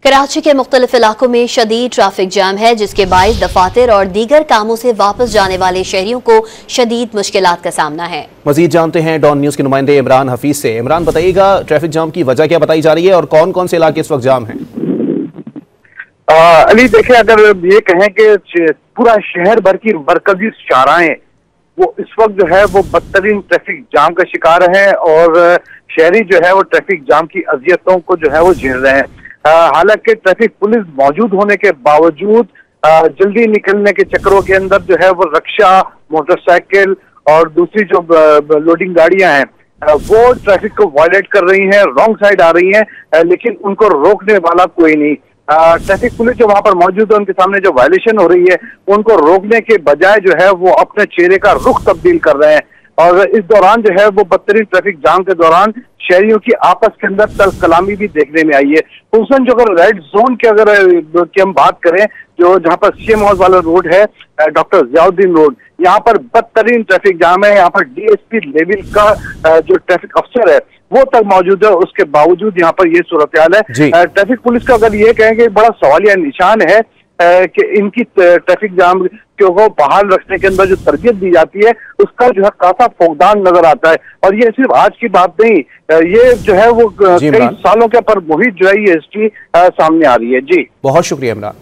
कराची के मुख्तलिफ इलाकों में शदीद ट्रैफिक जाम है, जिसके बाइस दफातर और दीगर कामों से वापस जाने वाले शहरियों को शदीद मुश्किलात का सामना है। मजीद जानते हैं डॉन न्यूज के नुमाइंदे इमरान हफीज से। इमरान, बताइएगा ट्रैफिक जाम की वजह क्या बताई जा रही है और कौन कौन से इलाके इस वक्त जाम हैं? अली देखिए, अगर ये कहें कि पूरा शहर भर की मरकजी शाहराहें वो इस वक्त जो है वो बदतरीन ट्रैफिक जाम का शिकार है और शहरी जो है वो ट्रैफिक जाम की अजियतों को जो है वो झेल रहे हैं। हालांकि ट्रैफिक पुलिस मौजूद होने के बावजूद जल्दी निकलने के चक्करों के अंदर जो है वो रिक्शा, मोटरसाइकिल और दूसरी जो लोडिंग गाड़ियां हैं वो ट्रैफिक को वायलेट कर रही हैं, रॉन्ग साइड आ रही हैं, लेकिन उनको रोकने वाला कोई नहीं। ट्रैफिक पुलिस जो वहां पर मौजूद है उनके सामने जो वायलेशन हो रही है उनको रोकने के बजाय जो है वो अपने चेहरे का रुख तब्दील कर रहे हैं। और इस दौरान जो है वो बदतरीन ट्रैफिक जाम के दौरान शहरियों की आपस के अंदर तल्ख कलामी भी देखने में आई है। खुसूसन जो अगर रेड जोन की हम बात करें, जो जहां पर सीएम हाउस वाला रोड है, डॉक्टर जियाउद्दीन रोड, यहाँ पर बदतरीन ट्रैफिक जाम है। यहाँ पर डीएसपी लेवल का जो ट्रैफिक अफसर है वो तक मौजूद है, उसके बावजूद यहाँ पर ये सूरत हाल है। ट्रैफिक पुलिस का अगर ये कहेंगे बड़ा सवालिया निशान है कि इनकी ट्रैफिक जाम को बहाल रखने के अंदर जो तरबियत दी जाती है उसका जो है काफी फौकदान नजर आता है। और ये सिर्फ आज की बात नहीं, ये जो है वो कई सालों के पर मुहित जो है ये हिस्ट्री सामने आ रही है। जी, बहुत शुक्रिया इमरान।